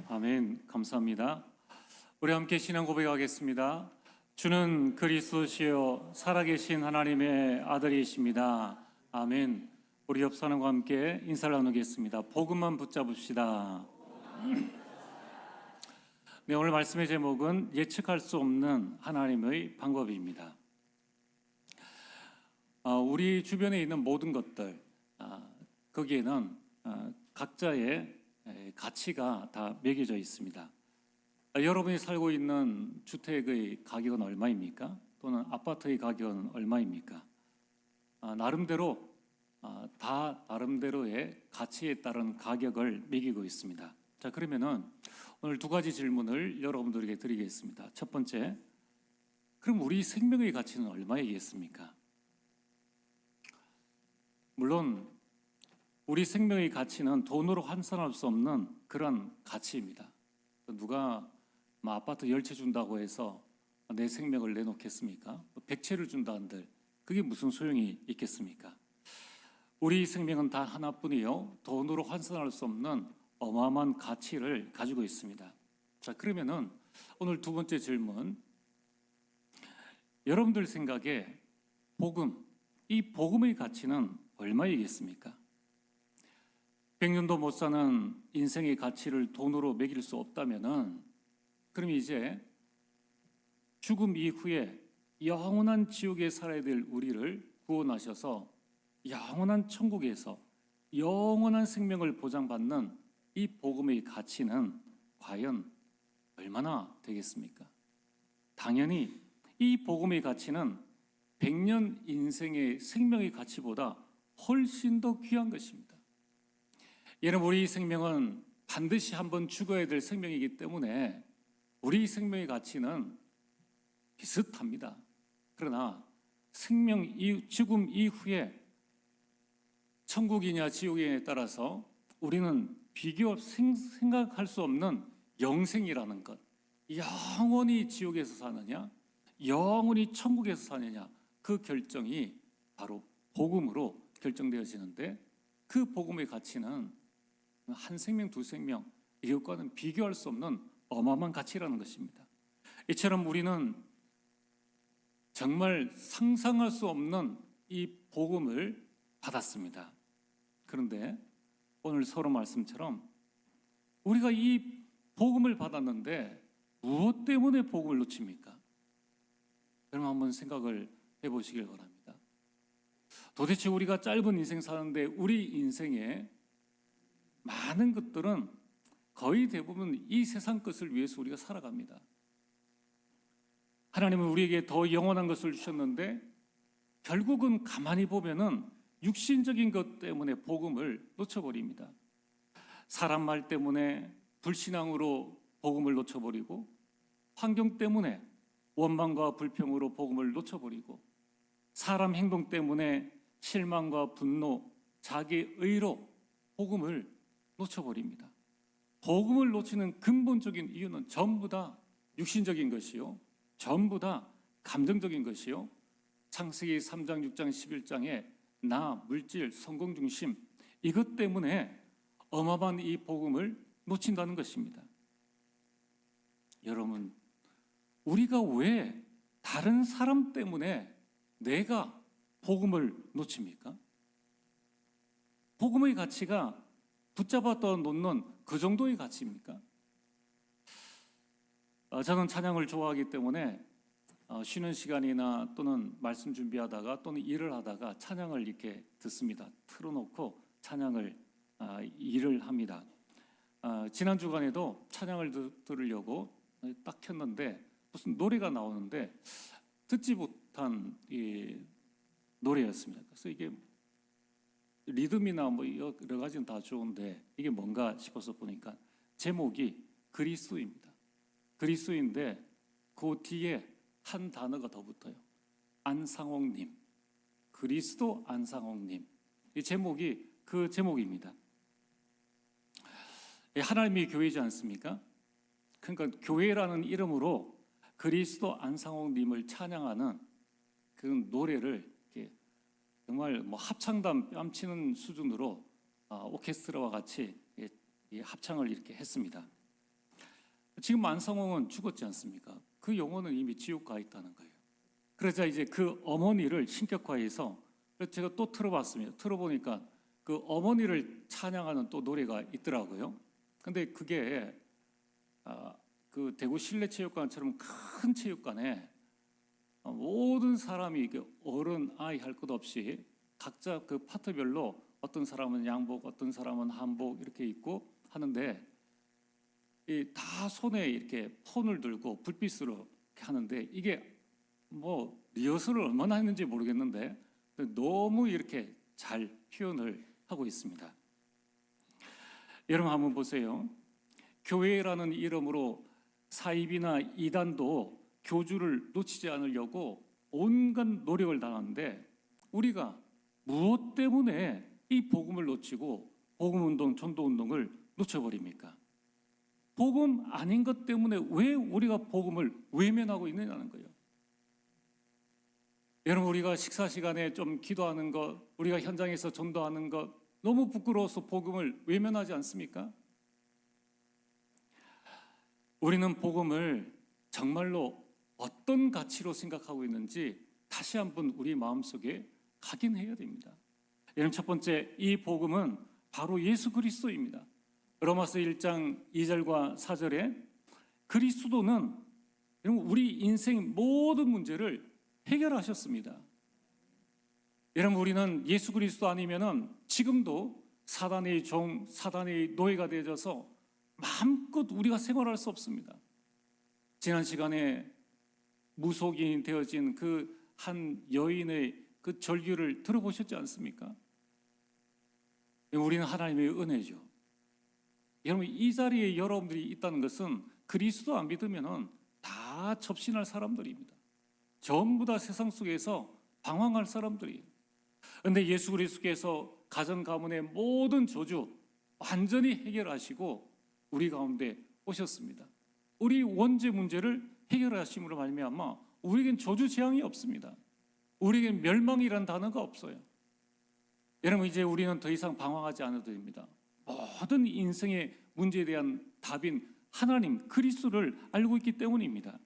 아멘. 감사합니다. 우리 함께 신앙 고백하겠습니다. 주는 그리스도시요 살아계신 하나님의 아들이십니다. 아멘. 우리 옆 사람과 함께 인사를 나누겠습니다. 복음만 붙잡읍시다. 네, 오늘 말씀의 제목은 예측할 수 없는 하나님의 방법입니다. 우리 주변에 있는 모든 것들, 거기에는 각자의 가치가 다 매겨져 있습니다. 여러분이 살고 있는 주택의 가격은 얼마입니까? 또는 아파트의 가격은 얼마입니까? 나름대로 다 나름대로의 가치에 따른 가격을 매기고 있습니다. 자, 그러면은 오늘 두 가지 질문을 여러분들에게 드리겠습니다. 첫 번째, 그럼 우리 생명의 가치는 얼마이겠습니까? 물론 우리 생명의 가치는 돈으로 환산할 수 없는 그런 가치입니다. 누가 아파트 10채 준다고 해서 내 생명을 내놓겠습니까? 100채를 준다 한들 그게 무슨 소용이 있겠습니까? 우리 생명은 다 하나뿐이요, 돈으로 환산할 수 없는 어마어마한 가치를 가지고 있습니다. 자, 그러면은 오늘 두 번째 질문, 여러분들 생각에 복음, 이 복음의 가치는 얼마이겠습니까? 100년도 못 사는 인생의 가치를 돈으로 매길 수 없다면은, 그럼 이제 죽음 이후에 영원한 지옥에 살아야 될 우리를 구원하셔서 영원한 천국에서 영원한 생명을 보장받는 이 복음의 가치는 과연 얼마나 되겠습니까? 당연히 이 복음의 가치는 100년 인생의 생명의 가치보다 훨씬 더 귀한 것입니다. 여러분, 우리 생명은 반드시 한번 죽어야 될 생명이기 때문에 우리 생명의 가치는 비슷합니다. 그러나 죽음 이후에 천국이냐 지옥이냐에 따라서 우리는 생각할 수 없는 영생이라는 것, 영원히 지옥에서 사느냐 영원히 천국에서 사느냐, 그 결정이 바로 복음으로 결정되어지는데, 그 복음의 가치는 한 생명, 두 생명, 이것과는 비교할 수 없는 어마어마한 가치라는 것입니다. 이처럼 우리는 정말 상상할 수 없는 이 복음을 받았습니다. 그런데 오늘 서로 말씀처럼 우리가 이 복음을 받았는데 무엇 때문에 복음을 놓칩니까? 여러분, 한번 생각을 해보시길 바랍니다. 도대체 우리가 짧은 인생 사는데 우리 인생에 많은 것들은 거의 대부분 이 세상 것을 위해서 우리가 살아갑니다. 하나님은 우리에게 더 영원한 것을 주셨는데 결국은 가만히 보면은 육신적인 것 때문에 복음을 놓쳐버립니다. 사람 말 때문에 불신앙으로 복음을 놓쳐버리고, 환경 때문에 원망과 불평으로 복음을 놓쳐버리고, 사람 행동 때문에 실망과 분노, 자기 의로 복음을 놓쳐버립니다. 복음을 놓치는 근본적인 이유는 전부 다 육신적인 것이요, 전부 다 감정적인 것이요, 창세기 3장, 6장, 11장에 나, 물질, 성공 중심, 이것 때문에 어마어마한 이 복음을 놓친다는 것입니다. 여러분, 우리가 왜 다른 사람 때문에 내가 복음을 놓칩니까? 복음의 가치가 붙잡았다 놓는 그 정도의 가치입니까? 저는 찬양을 좋아하기 때문에 쉬는 시간이나 또는 말씀 준비하다가 또는 일을 하다가 찬양을 이렇게 듣습니다. 틀어놓고 찬양을 일을 합니다. 지난 주간에도 찬양을 들으려고 딱 켰는데 무슨 노래가 나오는데 듣지 못한 이 노래였습니다. 그래서 이게 리듬이나 뭐 여러 가지는 다 좋은데 이게 뭔가 싶어서 보니까 제목이 그리스도입니다. 그리스도인데 그 뒤에 한 단어가 더 붙어요. 안상홍님, 그리스도 안상홍님. 이 제목이 그 제목입니다. 하나님의 교회지 않습니까? 그러니까 교회라는 이름으로 그리스도 안상홍님을 찬양하는 그 노래를 이렇게 정말 뭐 합창단 뺨치는 수준으로 오케스트라와 같이 합창을 이렇게 했습니다. 지금 만성홍은 죽었지 않습니까? 그 영혼은 이미 지옥 가 있다는 거예요. 그래서 이제 그 어머니를 신격화해서 제가 또 틀어봤습니다. 틀어보니까 그 어머니를 찬양하는 또 노래가 있더라고요. 근데 그게 그 대구 실내체육관처럼 큰 체육관에 모든 사람이 어른 아이 할 것 없이 각자 그 파트별로 어떤 사람은 양복, 어떤 사람은 한복 이렇게 입고 하는데 다 손에 이렇게 폰을 들고 불빛으로 이렇게 하는데 이게 뭐 리허설을 얼마나 했는지 모르겠는데 너무 이렇게 잘 표현을 하고 있습니다. 여러분 한번 보세요. 교회라는 이름으로 사입이나 이단도 교주를 놓치지 않으려고 온갖 노력을 다하는데 우리가 무엇 때문에 이 복음을 놓치고 복음운동, 전도운동을 놓쳐버립니까? 복음 아닌 것 때문에 왜 우리가 복음을 외면하고 있느냐는 거예요. 여러분 우리가 식사 시간에 좀 기도하는 것, 우리가 현장에서 전도하는 것 너무 부끄러워서 복음을 외면하지 않습니까? 우리는 복음을 정말로 어떤 가치로 생각하고 있는지 다시 한번 우리 마음속에 각인해야 됩니다. 여러분 첫 번째, 이 복음은 바로 예수 그리스도입니다. 로마서 1장 2절과 4절에 그리스도는 우리 인생 모든 문제를 해결하셨습니다. 여러분 우리는 예수 그리스도 아니면은 지금도 사단의 종, 사단의 노예가 되어져서 마음껏 우리가 생활할 수 없습니다. 지난 시간에 무속인이 되어진 그 한 여인의 그 절규를 들어보셨지 않습니까? 우리는 하나님의 은혜죠. 여러분 이 자리에 여러분들이 있다는 것은 그리스도 안 믿으면은 다 접신할 사람들입니다. 전부 다 세상 속에서 방황할 사람들이에요. 그런데 예수 그리스도께서 가정 가문의 모든 저주 완전히 해결하시고 우리 가운데 오셨습니다. 우리 원죄 문제를 해결하심으로 말미암아 우리에겐 저주 재앙이 없습니다. 우리에겐 멸망이란 단어가 없어요. 여러분 이제 우리는 더 이상 방황하지 않아도 됩니다. 모든 인생의 문제에 대한 답인 하나님 그리스도를 알고 있기 때문입니다.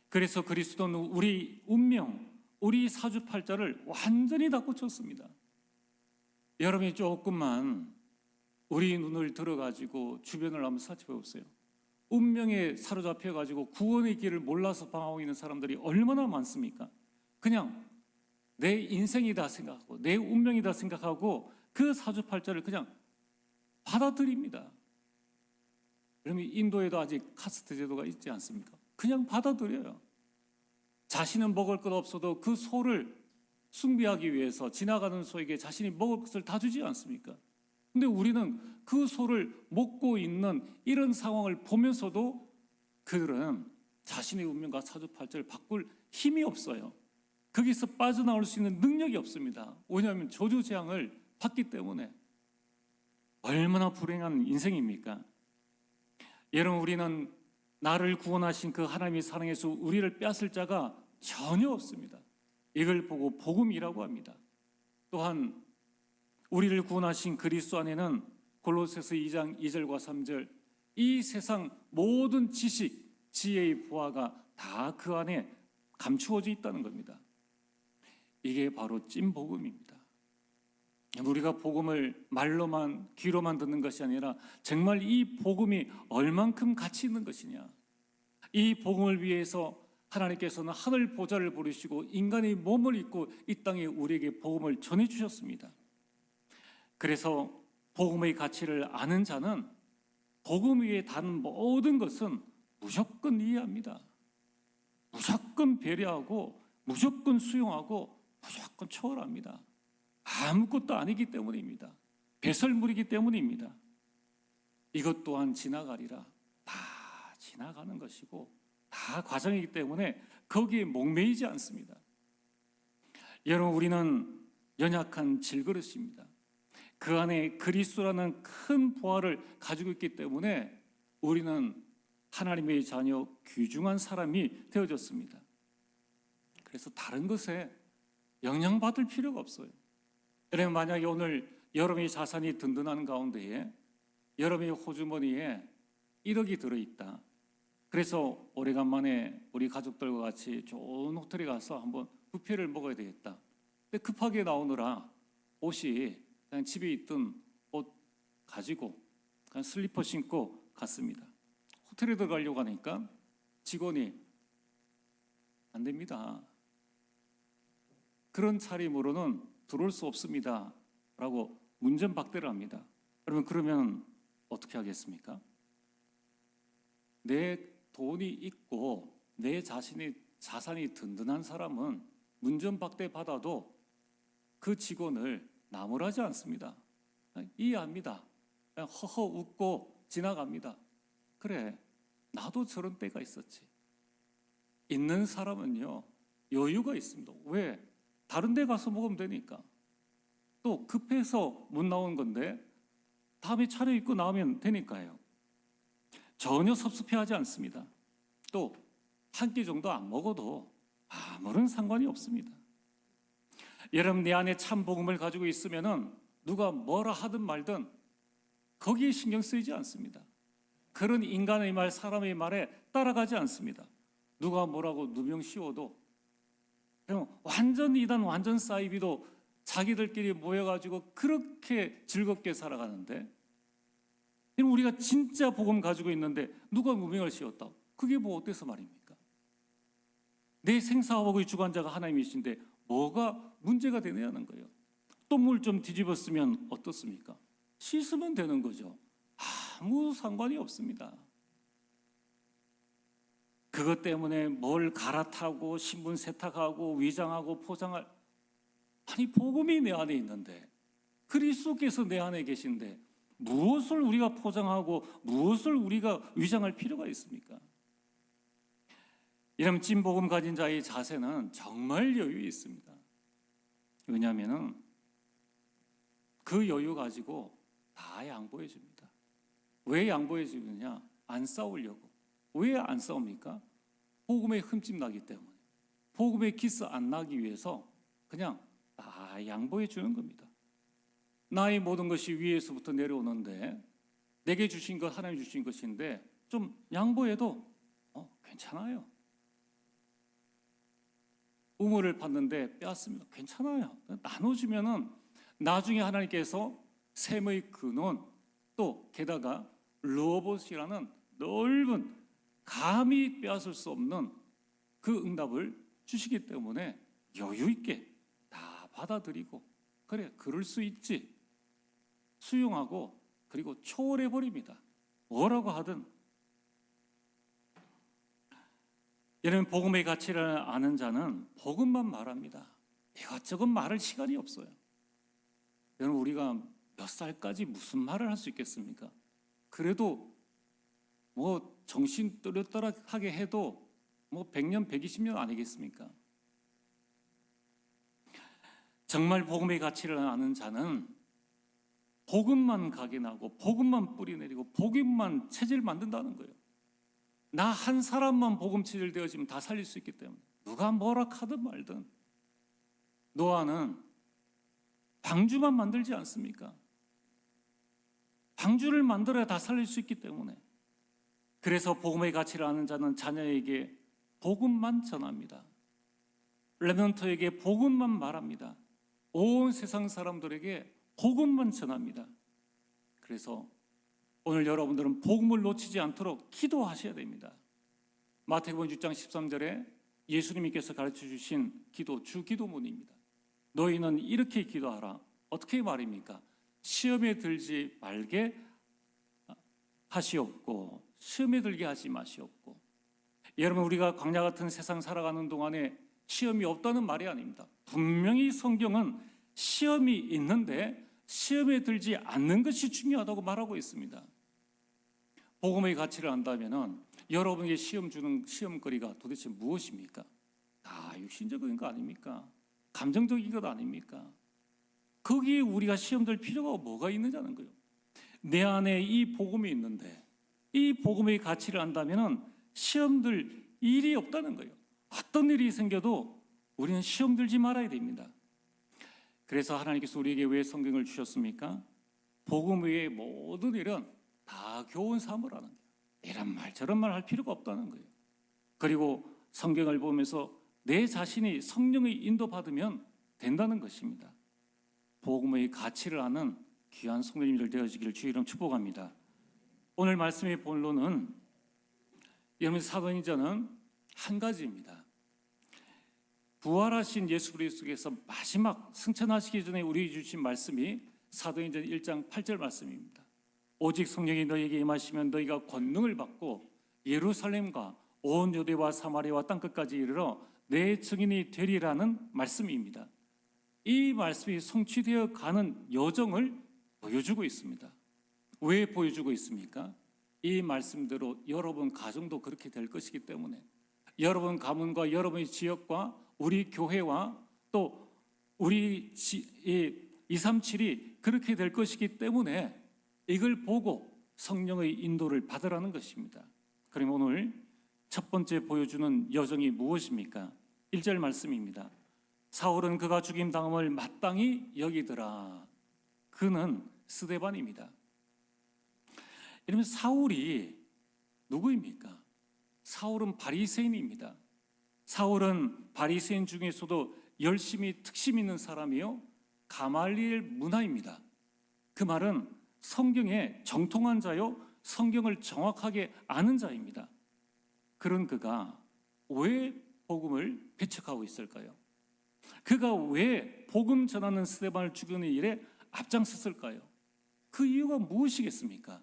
그래서 그리스도는 우리 운명, 우리 사주팔자를 완전히 다 고쳤습니다. 여러분이 조금만 우리 눈을 들어가지고 주변을 한번 살펴보세요. 운명에 사로잡혀가지고 구원의 길을 몰라서 방황하고 있는 사람들이 얼마나 많습니까? 그냥 내 인생이다 생각하고 내 운명이다 생각하고 그 사주팔자를 그냥 받아들입니다. 그러면 인도에도 아직 카스트 제도가 있지 않습니까? 그냥 받아들여요. 자신은 먹을 것 없어도 그 소를 숭배하기 위해서 지나가는 소에게 자신이 먹을 것을 다 주지 않습니까? 근데 우리는 그 소를 먹고 있는 이런 상황을 보면서도 그들은 자신의 운명과 사주팔자를 바꿀 힘이 없어요. 거기서 빠져나올 수 있는 능력이 없습니다. 왜냐하면 저주 재앙을 받기 때문에. 얼마나 불행한 인생입니까? 여러분 우리는 나를 구원하신 그 하나님의 사랑에서 우리를 빼앗을 자가 전혀 없습니다. 이걸 보고 복음이라고 합니다. 또한 우리를 구원하신 그리스도 안에는 골로새서 2장 2절과 3절 이 세상 모든 지식, 지혜의 보화가 다 그 안에 감추어져 있다는 겁니다. 이게 바로 찐 복음입니다. 우리가 복음을 말로만 귀로만 듣는 것이 아니라 정말 이 복음이 얼만큼 가치 있는 것이냐. 이 복음을 위해서 하나님께서는 하늘 보좌를 부르시고 인간의 몸을 입고 이 땅에 우리에게 복음을 전해주셨습니다. 그래서 복음의 가치를 아는 자는 복음 위에 단 모든 것은 무조건 이해합니다. 무조건 배려하고 무조건 수용하고 무조건 초월합니다. 아무것도 아니기 때문입니다. 배설물이기 때문입니다. 이것 또한 지나가리라. 다 지나가는 것이고 다 과정이기 때문에 거기에 목매이지 않습니다. 여러분 우리는 연약한 질그릇입니다. 그 안에 그리스도라는 큰 보화를 가지고 있기 때문에 우리는 하나님의 자녀 귀중한 사람이 되어졌습니다. 그래서 다른 것에 영향받을 필요가 없어요. 여러분 만약에 오늘 여러분의 자산이 든든한 가운데에 여러분의 호주머니에 1억이 들어있다. 그래서 오래간만에 우리 가족들과 같이 좋은 호텔에 가서 한번 뷔페를 먹어야 되겠다. 근데 급하게 나오느라 옷이 그냥 집에 있던 옷 가지고 그냥 슬리퍼 신고 갔습니다. 호텔에 들어가려고 하니까 직원이 안 됩니다. 그런 차림으로는 들어올 수 없습니다. 라고 문전박대를 합니다. 여러분, 그러면 어떻게 하겠습니까? 내 돈이 있고 내 자산이 든든한 사람은 문전박대 받아도 그 직원을 나무라지 않습니다. 이해합니다. 그냥 허허 웃고 지나갑니다. 그래, 나도 저런 때가 있었지. 있는 사람은요, 여유가 있습니다. 왜? 다른 데 가서 먹으면 되니까. 또 급해서 못 나온 건데 다음에 차려입고 나오면 되니까요. 전혀 섭섭해하지 않습니다. 또 한 끼 정도 안 먹어도 아무런 상관이 없습니다. 여러분, 내 안에 참 복음을 가지고 있으면은 누가 뭐라 하든 말든 거기에 신경 쓰이지 않습니다. 그런 인간의 말, 사람의 말에 따라가지 않습니다. 누가 뭐라고 누명 씌워도 완전 이단 완전 사이비도 자기들끼리 모여가지고 그렇게 즐겁게 살아가는데, 우리가 진짜 복음 가지고 있는데 누가 누명을 씌웠다? 그게 뭐 어때서 말입니까? 내 생사화복의 주관자가 하나님이신데 뭐가 문제가 되느냐는 거예요. 똥물 좀 뒤집었으면 어떻습니까? 씻으면 되는 거죠. 아무 상관이 없습니다. 그것 때문에 뭘 갈아타고 신분 세탁하고 위장하고 포장할, 아니 복음이 내 안에 있는데, 그리스도께서 내 안에 계신데 무엇을 우리가 포장하고 무엇을 우리가 위장할 필요가 있습니까? 이런 찐복음 가진 자의 자세는 정말 여유 있습니다. 왜냐하면 그 여유 가지고 다 양보해 줍니다. 왜 양보해 주느냐? 안 싸우려고. 왜 안 싸웁니까? 복음에 흠집 나기 때문에. 복음에 기스 안 나기 위해서 그냥 다 양보해 주는 겁니다. 나의 모든 것이 위에서부터 내려오는데, 내게 주신 것 하나님 주신 것인데 좀 양보해도 괜찮아요. 우물을 팠는데 빼앗으면 괜찮아요. 나눠주면은 나중에 하나님께서 샘의 근원, 또 게다가 르호봇이라는 넓은 감히 빼앗을 수 없는 그 응답을 주시기 때문에 여유 있게 다 받아들이고, 그래 그럴 수 있지, 수용하고 그리고 초월해 버립니다. 뭐라고 하든. 여러분, 복음의 가치를 아는 자는 복음만 말합니다. 이것저것 말할 시간이 없어요. 여러분, 우리가 몇 살까지 무슨 말을 할 수 있겠습니까? 그래도 뭐 정신 또렷하게 해도 뭐 100년, 120년 아니겠습니까? 정말 복음의 가치를 아는 자는 복음만 각인하고 복음만 뿌리내리고 복음만 체질 만든다는 거예요. 나 한 사람만 복음 체질 되어지면 다 살릴 수 있기 때문에 누가 뭐라 하든 말든. 노아는 방주만 만들지 않습니까? 방주를 만들어야 다 살릴 수 있기 때문에. 그래서 복음의 가치를 아는 자는 자녀에게 복음만 전합니다. 렘넌트에게 복음만 말합니다. 온 세상 사람들에게 복음만 전합니다. 그래서 오늘 여러분들은 복음을 놓치지 않도록 기도하셔야 됩니다. 마태복음 6장 13절에 예수님께서 가르쳐 주신 기도, 주기도문입니다. 너희는 이렇게 기도하라. 어떻게 말입니까? 시험에 들지 말게 하시옵고 시험에 들게 하지 마시옵고. 여러분, 우리가 광야 같은 세상 살아가는 동안에 시험이 없다는 말이 아닙니다. 분명히 성경은 시험이 있는데 시험에 들지 않는 것이 중요하다고 말하고 있습니다. 복음의 가치를 안다면 여러분에게 시험 주는 시험거리가 도대체 무엇입니까? 다 육신적인 거 아닙니까? 감정적인 것 아닙니까? 거기에 우리가 시험 들 필요가 뭐가 있느냐는 거예요. 내 안에 이 복음이 있는데 이 복음의 가치를 안다면 시험 들 일이 없다는 거예요. 어떤 일이 생겨도 우리는 시험 들지 말아야 됩니다. 그래서 하나님께서 우리에게 왜 성경을 주셨습니까? 복음 외의 모든 일은 다 교훈 삼으라는 거예요. 이런 말 저런 말 할 필요가 없다는 거예요. 그리고 성경을 보면서 내 자신이 성령의 인도받으면 된다는 것입니다. 복음의 가치를 아는 귀한 성도님들 되어지기를 주의 이름 축복합니다. 오늘 말씀의 본론은 여러분 사도행전은 한 가지입니다. 부활하신 예수 그리스도께서 마지막 승천하시기 전에 우리에게 주신 말씀이 사도행전 1장 8절 말씀입니다. 오직 성령이 너희에게 임하시면 너희가 권능을 받고 예루살렘과 온 유대와 사마리아와 땅끝까지 이르러 내 증인이 되리라는 말씀입니다. 이 말씀이 성취되어 가는 여정을 보여주고 있습니다. 왜 보여주고 있습니까? 이 말씀대로 여러분 가정도 그렇게 될 것이기 때문에, 여러분 가문과 여러분의 지역과 우리 교회와 또 우리 237이 그렇게 될 것이기 때문에 이걸 보고 성령의 인도를 받으라는 것입니다. 그럼 오늘 첫 번째 보여주는 여정이 무엇입니까? 1절 말씀입니다. 사울은 그가 죽임당함을 마땅히 여기더라. 그는 스데반입니다. 이러면 사울이 누구입니까? 사울은 바리새인입니다. 사울은 바리새인 중에서도 열심히 특심 있는 사람이요, 가말리엘 문화입니다. 그 말은 성경에 정통한 자요, 성경을 정확하게 아는 자입니다. 그런 그가 왜 복음을 배척하고 있을까요? 그가 왜 복음 전하는 스데반을 죽이는 일에 앞장섰을까요? 그 이유가 무엇이겠습니까?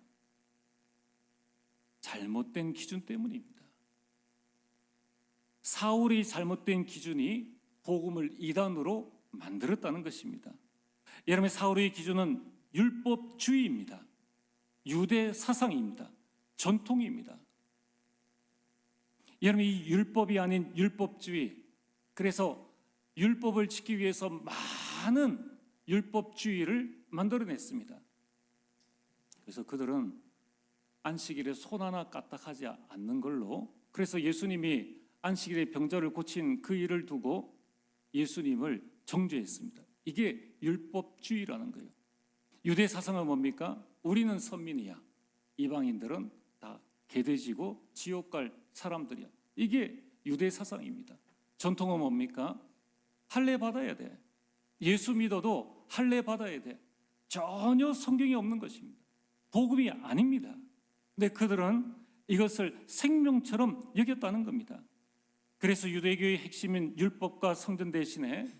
잘못된 기준 때문입니다. 사울이 잘못된 기준이 복음을 이단으로 만들었다는 것입니다. 여러분, 사울의 기준은 율법주의입니다. 유대 사상입니다. 전통입니다. 여러분, 이 율법이 아닌 율법주의, 그래서 율법을 지키기 위해서 많은 율법주의를 만들어냈습니다. 그래서 그들은 안식일에 손 하나 까딱하지 않는 걸로, 그래서 예수님이 안식일에 병자를 고친 그 일을 두고 예수님을 정죄했습니다. 이게 율법주의라는 거예요. 유대 사상은 뭡니까? 우리는 선민이야, 이방인들은 다 개돼지고 지옥 갈 사람들이야. 이게 유대 사상입니다. 전통은 뭡니까? 할례 받아야 돼. 예수 믿어도 할례 받아야 돼. 전혀 성경이 없는 것입니다. 복음이 아닙니다. 근데 그들은 이것을 생명처럼 여겼다는 겁니다. 그래서 유대교의 핵심인 율법과 성전 대신에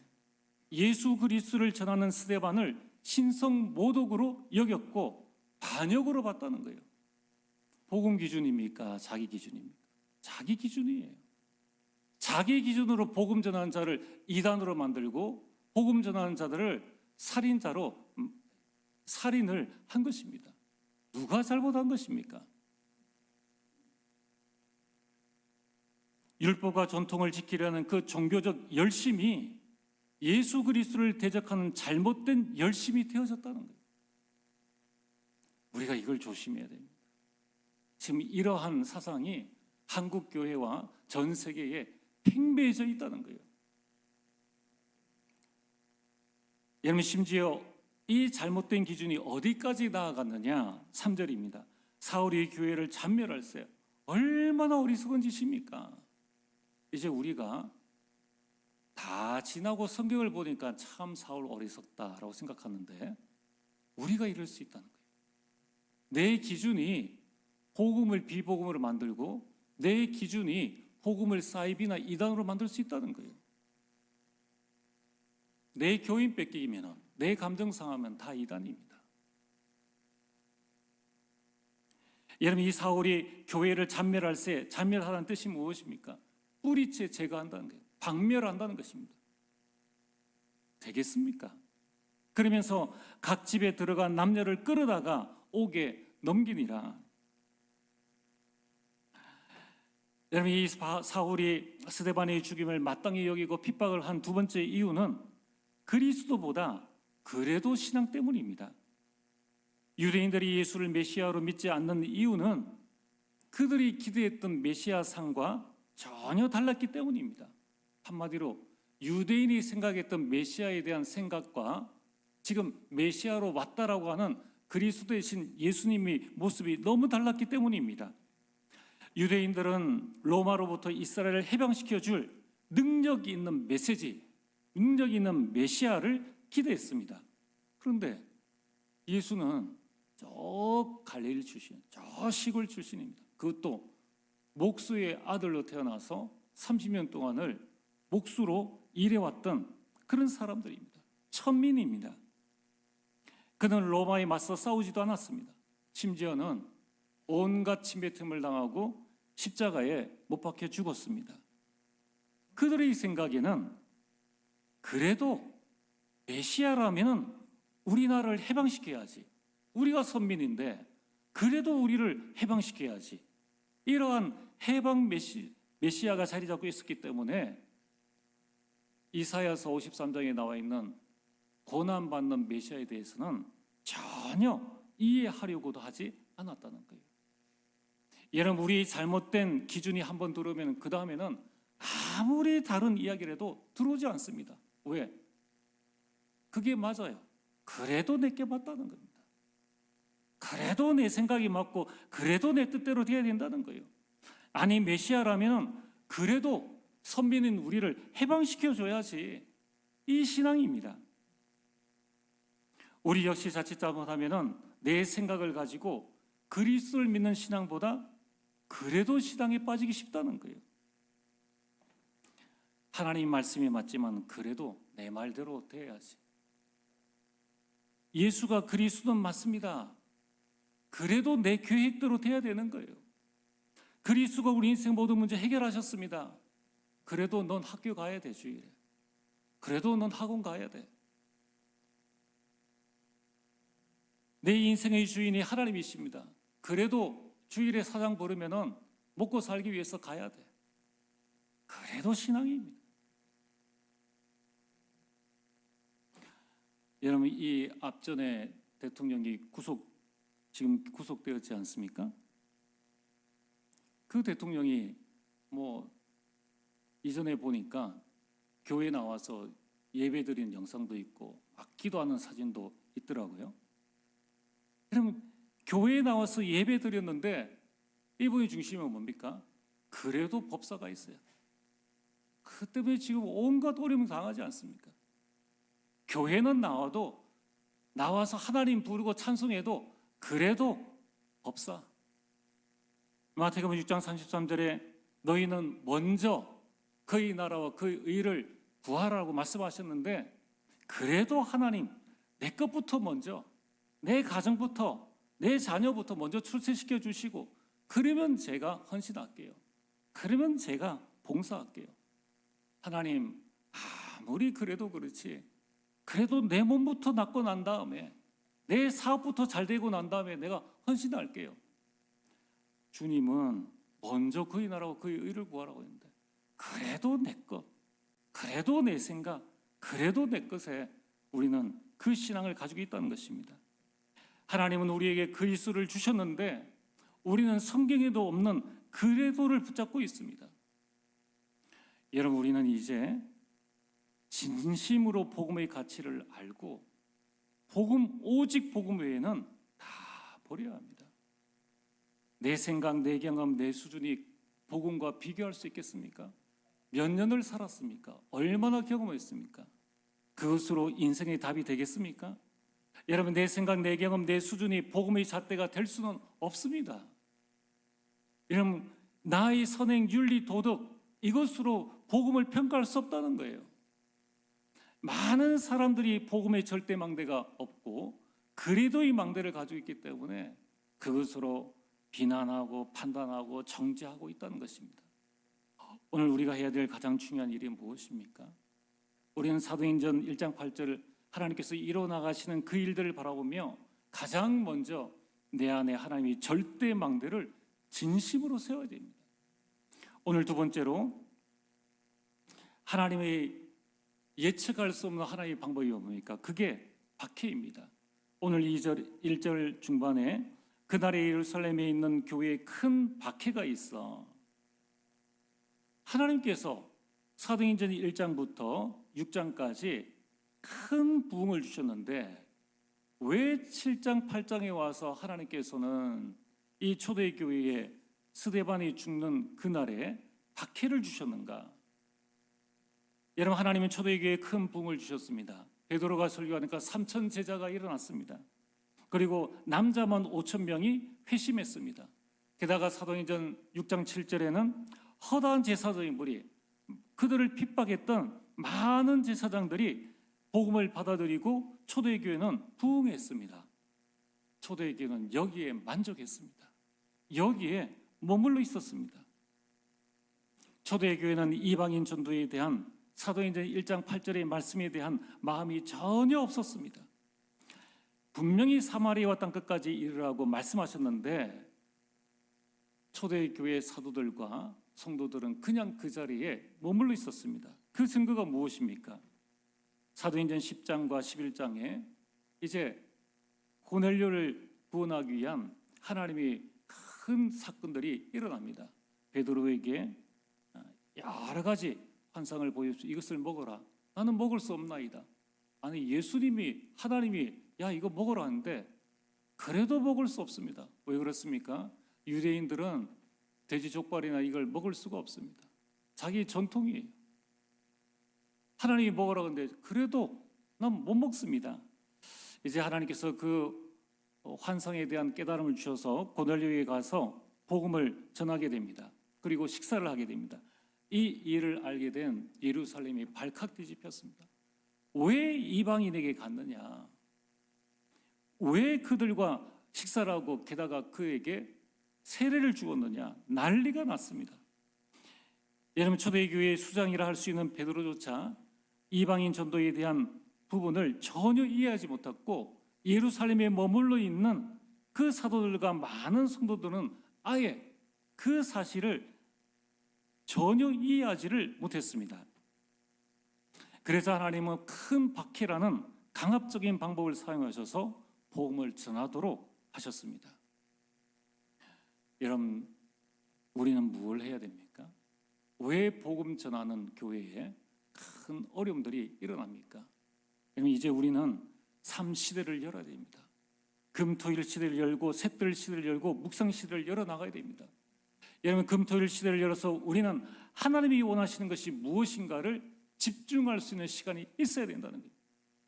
예수 그리스도를 전하는 스데반을 신성 모독으로 여겼고 반역으로 봤다는 거예요. 복음 기준입니까? 자기 기준입니까? 자기 기준이에요. 자기 기준으로 복음 전하는 자를 이단으로 만들고 복음 전하는 자들을 살인자로 살인을 한 것입니다. 누가 잘못한 것입니까? 율법과 전통을 지키려는 그 종교적 열심이 예수 그리스도를 대적하는 잘못된 열심이 되어졌다는 거예요. 우리가 이걸 조심해야 됩니다. 지금 이러한 사상이 한국 교회와 전 세계에 팽배해져 있다는 거예요. 여러분, 심지어 이 잘못된 기준이 어디까지 나아갔느냐? 3절입니다. 사울이 교회를 잔멸할세. 얼마나 어리석은 짓입니까? 이제 우리가 다 지나고 성경을 보니까 참 사울 어리석다라고 생각하는데 우리가 이럴 수 있다는 거예요. 내 기준이 복음을 비복음으로 만들고 내 기준이 복음을 사이비나 이단으로 만들 수 있다는 거예요. 내 교인 뺏기면, 내 감정 상하면 다 이단입니다. 여러분, 이 사울이 교회를 잔멸할세, 잔멸하라는 뜻이 무엇입니까? 뿌리째 제거한다는 거예요. 박멸한다는 것입니다. 되겠습니까? 그러면서 각 집에 들어간 남녀를 끌어다가 옥에 넘기니라. 여러분, 이 사울이 스데반의 죽임을 마땅히 여기고 핍박을 한 두 번째 이유는 그리스도보다 그래도 신앙 때문입니다. 유대인들이 예수를 메시아로 믿지 않는 이유는 그들이 기대했던 메시아 상과 전혀 달랐기 때문입니다. 한마디로 유대인이 생각했던 메시아에 대한 생각과 지금 메시아로 왔다라고 하는 그리스도 대신 예수님의 모습이 너무 달랐기 때문입니다. 유대인들은 로마로부터 이스라엘을 해방시켜 줄 능력이 있는 메시지, 능력이 있는 메시아를 기대했습니다. 그런데 예수는 저 갈릴리 출신, 저 시골 출신입니다. 그것도 목수의 아들로 태어나서 30년 동안을 목수로 일해왔던 그런 사람들입니다. 천민입니다. 그는 로마에 맞서 싸우지도 않았습니다. 심지어는 온갖 침뱉음을 당하고 십자가에 못 박혀 죽었습니다. 그들의 생각에는 그래도 메시아라면 우리나라를 해방시켜야지. 우리가 선민인데 그래도 우리를 해방시켜야지. 이러한 해방 메시아가 자리 잡고 있었기 때문에 이사야서 53장에 나와 있는 고난받는 메시아에 대해서는 전혀 이해하려고도 하지 않았다는 거예요. 여러분, 우리 잘못된 기준이 한번 들어오면 그 다음에는 아무리 다른 이야기를 해도 들어오지 않습니다. 왜? 그게 맞아요. 그래도 내게 맞다는 겁니다. 그래도 내 생각이 맞고 그래도 내 뜻대로 돼야 된다는 거예요. 아니, 메시아라면 그래도 선민인 우리를 해방시켜줘야지. 이 신앙입니다. 우리 역시 자칫 잘못하면 내 생각을 가지고 그리스도를 믿는 신앙보다 그래도 신앙에 빠지기 쉽다는 거예요. 하나님 말씀이 맞지만 그래도 내 말대로 돼야지. 예수가 그리스도는 맞습니다. 그래도 내 계획대로 돼야 되는 거예요. 그리스도가 우리 인생 모든 문제 해결하셨습니다. 그래도 넌 학교 가야 돼, 주일에. 그래도 넌 학원 가야 돼. 내 인생의 주인이 하나님이십니다. 그래도 주일에 사장 부르면은 먹고 살기 위해서 가야 돼. 그래도 신앙입니다. 여러분, 이 앞전에 대통령이 지금 구속되었지 않습니까? 그 대통령이 이전에 보니까 교회 나와서 예배 드리는 영상도 있고 막 기도하는 사진도 있더라고요. 여러분, 교회에 나와서 예배 드렸는데 이분의 중심은 뭡니까? 그래도 법사가 있어요. 그 때문에 지금 온갖 어려움을 당하지 않습니까? 교회는 나와서 하나님 부르고 찬송해도 그래도 법사. 마태복음 6장 33절에 너희는 먼저 그의 나라와 그의 의를 구하라고 말씀하셨는데 그래도 하나님 내 것부터 먼저, 내 가정부터, 내 자녀부터 먼저 출세시켜 주시고 그러면 제가 헌신할게요. 그러면 제가 봉사할게요. 하나님, 아무리 그래도 그렇지, 그래도 내 몸부터 낫고 난 다음에, 내 사업부터 잘 되고 난 다음에 내가 헌신할게요. 주님은 먼저 그의 나라와 그의 의를 구하라고 했는데 그래도 내 것, 그래도 내 생각, 그래도 내 것에 우리는 그 신앙을 가지고 있다는 것입니다. 하나님은 우리에게 그리스도를 주셨는데 우리는 성경에도 없는 그래도를 붙잡고 있습니다. 여러분, 우리는 이제 진심으로 복음의 가치를 알고 오직 복음 외에는 다 버려야 합니다. 내 생각, 내 경험, 내 수준이 복음과 비교할 수 있겠습니까? 몇 년을 살았습니까? 얼마나 경험했습니까? 그것으로 인생의 답이 되겠습니까? 여러분, 내 생각, 내 경험, 내 수준이 복음의 잣대가 될 수는 없습니다. 여러분, 나의 선행, 윤리, 도덕 이것으로 복음을 평가할 수 없다는 거예요. 많은 사람들이 복음의 절대망대가 없고 그리도의 망대를 가지고 있기 때문에 그것으로 비난하고 판단하고 정죄하고 있다는 것입니다. 오늘 우리가 해야 될 가장 중요한 일이 무엇입니까? 우리는 사도행전 1장 8절 하나님께서 이뤄나가시는 그 일들을 바라보며 가장 먼저 내 안에 하나님이 절대망대를 진심으로 세워야 됩니다. 오늘 두 번째로 하나님의 예측할 수 없는 하나님의 방법이 뭡니까? 그게 박해입니다. 오늘 1절 중반에 그날의 예루살렘에 있는 교회에 큰 박해가 있어. 하나님께서 사도행전 1장부터 6장까지 큰 부흥을 주셨는데 왜 7장, 8장에 와서 하나님께서는 이 초대교회에 스데반이 죽는 그날에 박해를 주셨는가? 여러분, 하나님은 초대교회에 큰 부흥을 주셨습니다. 베드로가 설교하니까 3천 제자가 일어났습니다. 그리고 남자만 5천 명이 회심했습니다. 게다가 사도행전 6장 7절에는 허다한 제사장인 무리, 그들을 핍박했던 많은 제사장들이 복음을 받아들이고 초대교회는 부흥했습니다. 초대교회는 여기에 만족했습니다. 여기에 머물러 있었습니다. 초대교회는 이방인 전도에 대한 사도행전 1장 8절의 말씀에 대한 마음이 전혀 없었습니다. 분명히 사마리아와 땅끝까지 이르라고 말씀하셨는데 초대교회 사도들과 성도들은 그냥 그 자리에 머물러 있었습니다. 그 증거가 무엇입니까? 사도행전 10장과 11장에 이제 고넬료를 구원하기 위한 하나님의 큰 사건들이 일어납니다. 베드로에게 여러 가지 환상을 보여주고 이것을 먹어라. 나는 먹을 수 없나이다. 아니, 예수님이, 하나님이 야 이거 먹으라 하는데 그래도 먹을 수 없습니다. 왜 그렇습니까? 유대인들은 돼지 족발이나 이걸 먹을 수가 없습니다. 자기 전통이에요. 하나님이 먹으라 하는데 그래도 난 못 먹습니다. 이제 하나님께서 그 환상에 대한 깨달음을 주셔서 고넬료에 가서 복음을 전하게 됩니다. 그리고 식사를 하게 됩니다. 이 일을 알게 된 예루살렘이 발칵 뒤집혔습니다. 왜 이방인에게 갔느냐? 왜 그들과 식사를 하고 게다가 그에게 세례를 주었느냐? 난리가 났습니다. 여러분, 초대교회의 수장이라 할 수 있는 베드로조차 이방인 전도에 대한 부분을 전혀 이해하지 못했고 예루살렘에 머물러 있는 그 사도들과 많은 성도들은 아예 그 사실을 전혀 이해하지를 못했습니다. 그래서 하나님은 큰 박해라는 강압적인 방법을 사용하셔서 복음을 전하도록 하셨습니다. 여러분, 우리는 뭘 해야 됩니까? 왜 복음 전하는 교회에 큰 어려움들이 일어납니까? 여러분, 이제 우리는 삶 시대를 열어야 됩니다. 금토일 시대를 열고 샛들 시대를 열고 묵상 시대를 열어나가야 됩니다. 여러분, 금토일 시대를 열어서 우리는 하나님이 원하시는 것이 무엇인가를 집중할 수 있는 시간이 있어야 된다는 거예요.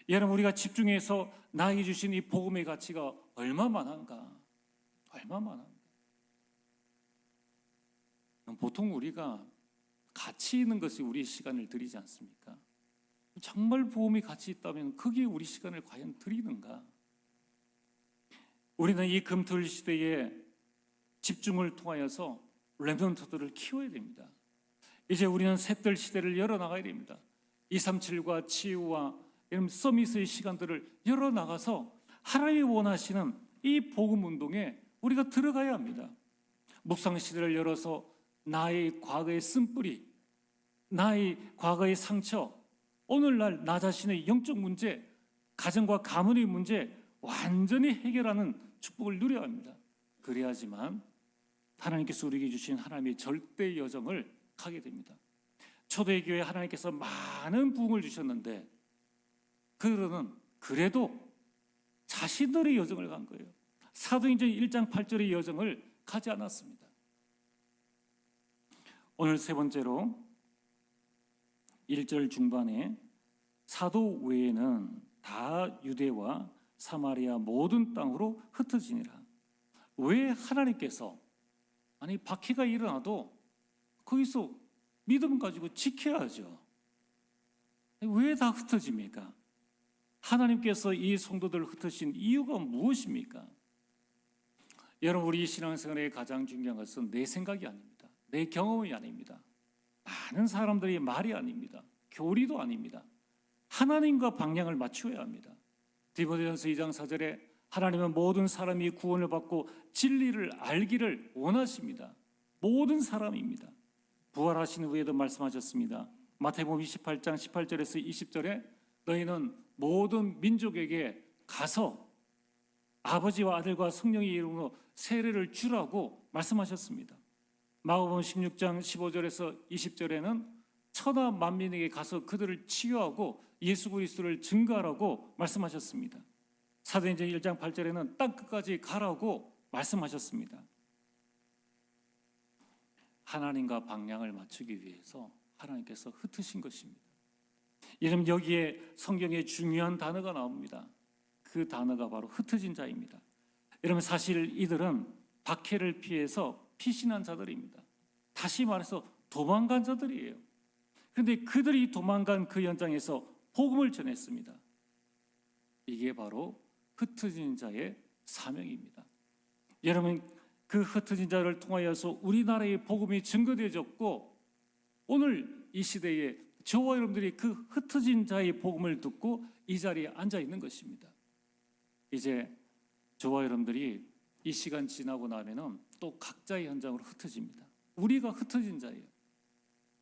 여러분, 우리가 집중해서 나에게 주신 이 복음의 가치가 얼마만한가? 얼마만한가? 보통 우리가 가치 있는 것이 우리의 시간을 드리지 않습니까? 정말 복음이 가치 있다면 거기에 우리 시간을 과연 드리는가? 우리는 이 금토일 시대에 집중을 통하여서 렘넌트들을 키워야 됩니다. 이제 우리는 샛들 시대를 열어나가야 됩니다. 237과 치유와 이런 서밋의 시간들을 열어나가서 하나님이 원하시는 이 복음 운동에 우리가 들어가야 합니다. 묵상 시대를 열어서 나의 과거의 쓴뿌리, 나의 과거의 상처, 오늘날 나 자신의 영적 문제, 가정과 가문의 문제 완전히 해결하는 축복을 누려야 합니다. 그래야지만 하나님께서 우리에게 주신 하나님의 절대 여정을 가게 됩니다. 초대교회 하나님께서 많은 부흥을 주셨는데 그들은 그래도 자신들의 여정을 간 거예요. 사도행전 1장 8절의 여정을 가지 않았습니다. 오늘 세 번째로 1절 중반에 사도 외에는 다 유대와 사마리아 모든 땅으로 흩어지니라. 왜 하나님께서 아니 박해가 일어나도 거기서 믿음 가지고 지켜야죠. 왜 다 흩어집니까? 하나님께서 이 성도들을 흩으신 이유가 무엇입니까? 여러분, 우리 신앙생활의 가장 중요한 것은 내 생각이 아닙니다. 내 경험이 아닙니다. 많은 사람들의 말이 아닙니다. 교리도 아닙니다. 하나님과 방향을 맞추어야 합니다. 디모데전서 2장 4절에 하나님은 모든 사람이 구원을 받고 진리를 알기를 원하십니다. 모든 사람입니다. 부활하신 후에도 말씀하셨습니다. 마태복음 28장 18절에서 20절에 너희는 모든 민족에게 가서 아버지와 아들과 성령의 이름으로 세례를 주라고 말씀하셨습니다. 마가복음 16장 15절에서 20절에는 천하 만민에게 가서 그들을 치유하고 예수 그리스도를 증거하라고 말씀하셨습니다. 사도행전 1장 8절에는 땅 끝까지 가라고 말씀하셨습니다. 하나님과 방향을 맞추기 위해서 하나님께서 흩으신 것입니다. 여러분, 여기에 성경에 중요한 단어가 나옵니다. 그 단어가 바로 흩어진 자입니다. 여러분, 사실 이들은 박해를 피해서 피신한 자들입니다. 다시 말해서 도망간 자들이에요. 그런데 그들이 도망간 그 현장에서 복음을 전했습니다. 이게 바로 흩어진 자의 사명입니다. 여러분, 그 흩어진 자를 통하여서 우리나라의 복음이 증거되어졌고, 오늘 이 시대에 저와 여러분들이 그 흩어진 자의 복음을 듣고 이 자리에 앉아 있는 것입니다. 이제 저와 여러분들이 이 시간 지나고 나면은 또 각자의 현장으로 흩어집니다. 우리가 흩어진 자예요.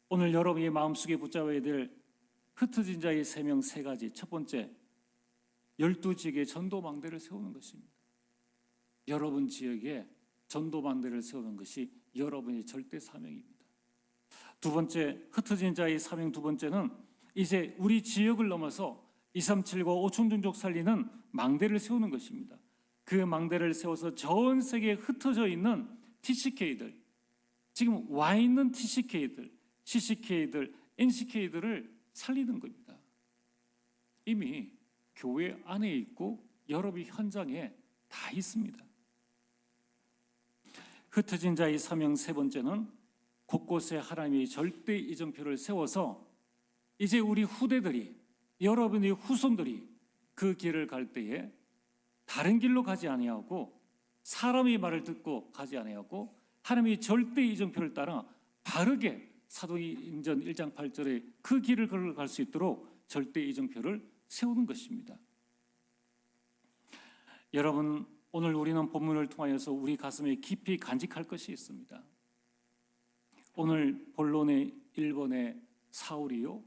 오늘 여러분의 마음속에 붙잡아야 될 흩어진 자의 세명 세 가지. 첫 번째, 12지역에 전도망대를 세우는 것입니다. 여러분 지역에 전도망대를 세우는 것이 여러분의 절대 사명입니다. 두 번째, 흩어진 자의 사명 두 번째는 이제 우리 지역을 넘어서 237과 5천 종족 살리는 망대를 세우는 것입니다. 그 망대를 세워서 전 세계에 흩어져 있는 TCK들, 지금 와 있는 TCK들, CCK들, NCK들을 살리는 겁니다. 이미 교회 안에 있고 여러분 현장에 다 있습니다. 흩어진 자의 사명 세 번째는 곳곳에 하나님의 절대 이정표를 세워서 이제 우리 후대들이, 여러분의 후손들이 그 길을 갈 때에 다른 길로 가지 아니하고 사람의 말을 듣고 가지 아니하고 하나님의 절대 이정표를 따라 바르게 사도행전 1장 8절에 그 길을 걸어갈 수 있도록 절대 이정표를 세우는 것입니다. 여러분, 오늘 우리는 본문을 통하여서 우리 가슴에 깊이 간직할 것이 있습니다. 오늘 본론의 1번의 사울이요,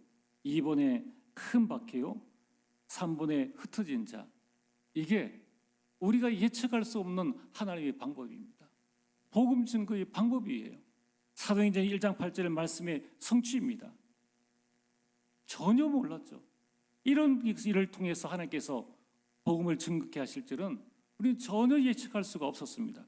2번의 큰 박해요, 3번의 흩어진 자, 이게 우리가 예측할 수 없는 하나님의 방법입니다. 복음 증거의 방법이에요. 사도행전 1장 8절의 말씀의 성취입니다. 전혀 몰랐죠. 이런 일을 통해서 하나님께서 복음을 증거케 하실 줄은 우리는 전혀 예측할 수가 없었습니다.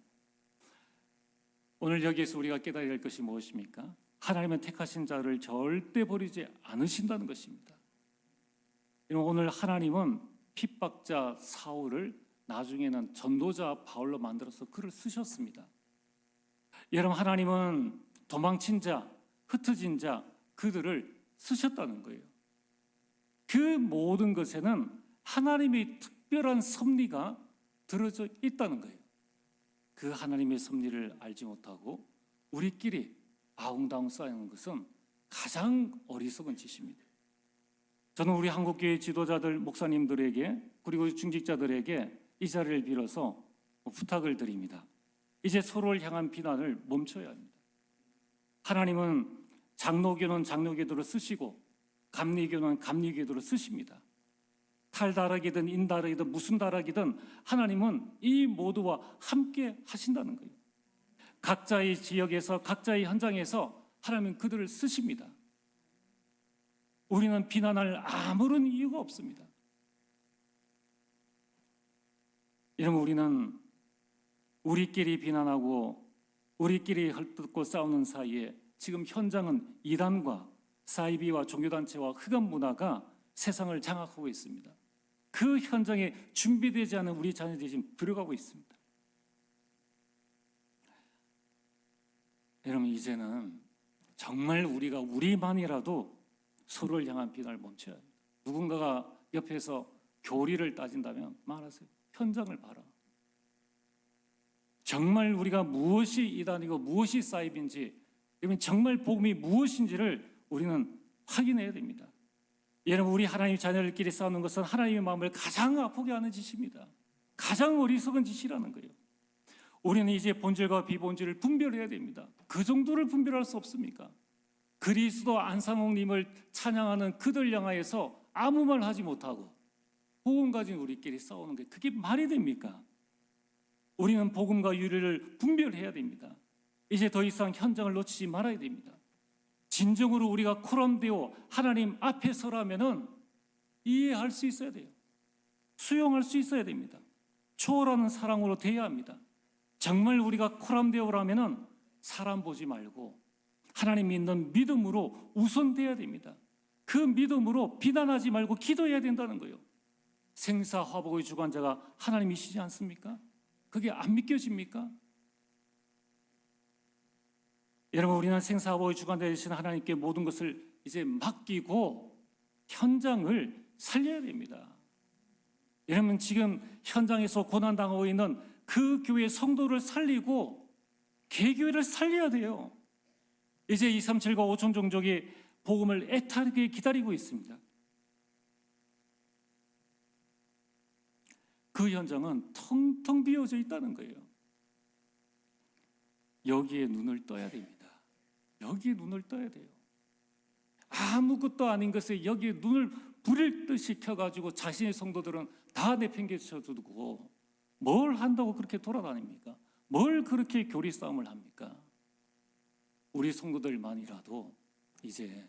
오늘 여기에서 우리가 깨달아야 할 것이 무엇입니까? 하나님은 택하신 자를 절대 버리지 않으신다는 것입니다. 오늘 하나님은 핍박자 사울을 나중에는 전도자 바울로 만들어서 글을 쓰셨습니다. 여러분, 하나님은 도망친 자, 흩어진 자, 그들을 쓰셨다는 거예요. 그 모든 것에는 하나님의 특별한 섭리가 들어져 있다는 거예요. 그 하나님의 섭리를 알지 못하고 우리끼리 아웅다웅 쌓이는 것은 가장 어리석은 짓입니다. 저는 우리 한국교회 지도자들, 목사님들에게 그리고 중직자들에게 이 자리를 빌어서 부탁을 드립니다. 이제 서로를 향한 비난을 멈춰야 합니다. 하나님은 장로교는 장로교대로 쓰시고 감리교는 감리교대로 쓰십니다. 탈다락이든 인다락이든 무슨 다락이든 하나님은 이 모두와 함께 하신다는 거예요. 각자의 지역에서 각자의 현장에서 하나님은 그들을 쓰십니다. 우리는 비난할 아무런 이유가 없습니다. 여러분, 우리는 우리끼리 비난하고 우리끼리 헐뜯고 싸우는 사이에 지금 현장은 이단과 사이비와 종교단체와 흑암 문화가 세상을 장악하고 있습니다. 그 현장에 준비되지 않은 우리 자녀들이 지금 들어가고 있습니다. 여러분, 이제는 정말 우리가 우리만이라도 서로를 향한 비난을 멈춰야 합니다. 누군가가 옆에서 교리를 따진다면 말하세요. 현장을 봐라. 정말 우리가 무엇이 이단이고 무엇이 사이비인지, 여러분 정말 복음이 무엇인지를 우리는 확인해야 됩니다. 여러분, 우리 하나님 자녀들끼리 싸우는 것은 하나님의 마음을 가장 아프게 하는 짓입니다. 가장 어리석은 짓이라는 거예요. 우리는 이제 본질과 비본질을 분별해야 됩니다. 그 정도를 분별할 수 없습니까? 그리스도 안상홍님을 찬양하는 그들 향하여서 아무 말 하지 못하고 복음 가진 우리끼리 싸우는 게 그게 말이 됩니까? 우리는 복음과 유리를 분별해야 됩니다. 이제 더 이상 현장을 놓치지 말아야 됩니다. 진정으로 우리가 코람되어 하나님 앞에 서라면은 이해할 수 있어야 돼요. 수용할 수 있어야 됩니다. 초월하는 사랑으로 대해야 합니다. 정말 우리가 코람되어라면은 사람 보지 말고 하나님 믿는 믿음으로 우선돼야 됩니다. 그 믿음으로 비난하지 말고 기도해야 된다는 거예요. 생사화복의 주관자가 하나님이시지 않습니까? 그게 안 믿겨집니까? 여러분, 우리는 생사화복의 주관자 되신 하나님께 모든 것을 이제 맡기고 현장을 살려야 됩니다. 여러분, 지금 현장에서 고난당하고 있는 그 교회 성도를 살리고 개교회를 살려야 돼요. 이제 237과 5천 종족이 복음을 애타게 기다리고 있습니다. 그 현장은 텅텅 비어져 있다는 거예요. 여기에 눈을 떠야 됩니다. 여기에 눈을 떠야 돼요. 아무것도 아닌 것에 여기에 눈을 불일 듯이 켜가지고 자신의 성도들은 다 내팽개쳐두고 뭘 한다고 그렇게 돌아다닙니까? 뭘 그렇게 교리 싸움을 합니까? 우리 성도들만이라도 이제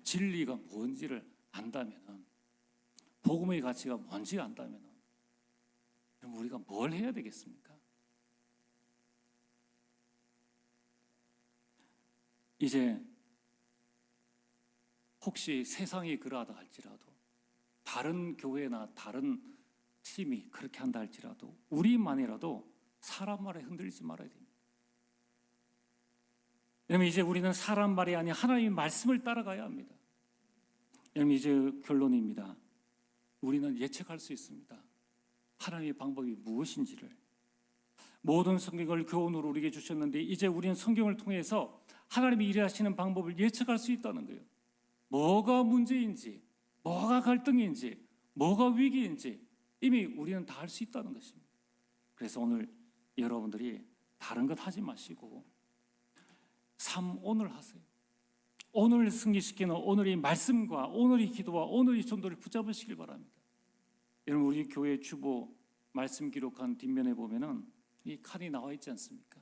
진리가 뭔지를 안다면, 복음의 가치가 뭔지 안다면 우리가 뭘 해야 되겠습니까? 이제 혹시 세상이 그러하다 할지라도, 다른 교회나 다른 팀이 그렇게 한다 할지라도 우리만이라도 사람 말에 흔들리지 말아야 됩니다. 왜냐하면 이제 우리는 사람 말이 아닌 하나님의 말씀을 따라가야 합니다. 여러분, 이제 결론입니다. 우리는 예측할 수 있습니다. 하나님의 방법이 무엇인지를. 모든 성경을 교훈으로 우리에게 주셨는데 이제 우리는 성경을 통해서 하나님이 일하시는 방법을 예측할 수 있다는 거예요. 뭐가 문제인지, 뭐가 갈등인지, 뭐가 위기인지 이미 우리는 다 알 수 있다는 것입니다. 그래서 오늘 여러분들이 다른 것 하지 마시고 삶 오늘 하세요. 오늘 승리시키는 오늘의 말씀과 오늘의 기도와 오늘의 전도를 붙잡으시길 바랍니다. 여러분, 우리 교회 주보 말씀 기록한 뒷면에 보면은 이 칸이 나와 있지 않습니까?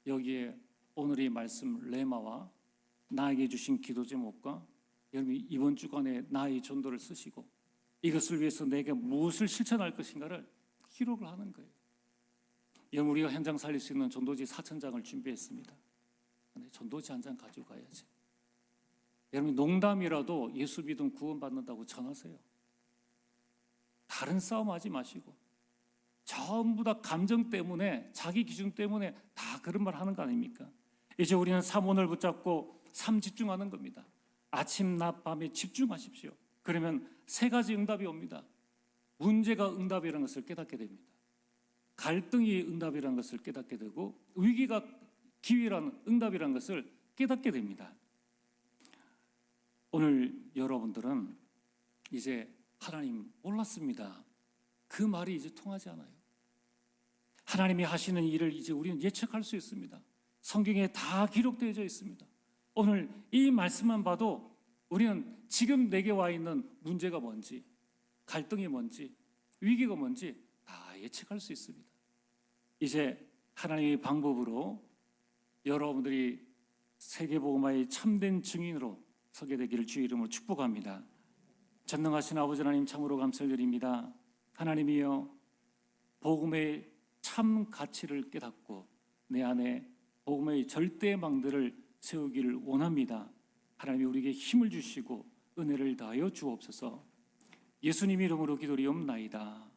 여기에 오늘의 말씀 레마와 나에게 주신 기도 제목과 여러분 이번 주간에 나의 전도를 쓰시고 이것을 위해서 내가 무엇을 실천할 것인가를 기록을 하는 거예요. 여러분, 우리가 현장 살릴 수 있는 전도지 4,000장을 준비했습니다. 근데 전도지 한 장 가지고 가야지. 여러분, 농담이라도 예수 믿음 구원받는다고 전하세요. 다른 싸움 하지 마시고 전부 다 감정 때문에, 자기 기준 때문에 다 그런 말 하는 거 아닙니까? 이제 우리는 삶원을 붙잡고 삶 집중하는 겁니다. 아침, 낮, 밤에 집중하십시오. 그러면 세 가지 응답이 옵니다. 문제가 응답이라는 것을 깨닫게 됩니다. 갈등이 응답이라는 것을 깨닫게 되고 위기가 기회라는 응답이라는 것을 깨닫게 됩니다. 오늘 여러분들은 이제 하나님 몰랐습니다. 그 말이 이제 통하지 않아요. 하나님이 하시는 일을 이제 우리는 예측할 수 있습니다. 성경에 다 기록되어져 있습니다. 오늘 이 말씀만 봐도 우리는 지금 내게 와 있는 문제가 뭔지, 갈등이 뭔지, 위기가 뭔지 다 예측할 수 있습니다. 이제 하나님의 방법으로 여러분들이 세계복음화의 참된 증인으로 서게 되기를 주의 이름으로 축복합니다. 전능하신 아버지 하나님, 참으로 감사를 드립니다. 하나님이여, 복음의 참 가치를 깨닫고 내 안에 복음의 절대망들을 세우기를 원합니다. 하나님이 우리에게 힘을 주시고 은혜를 다하여 주옵소서. 예수님 이름으로 기도리옵나이다.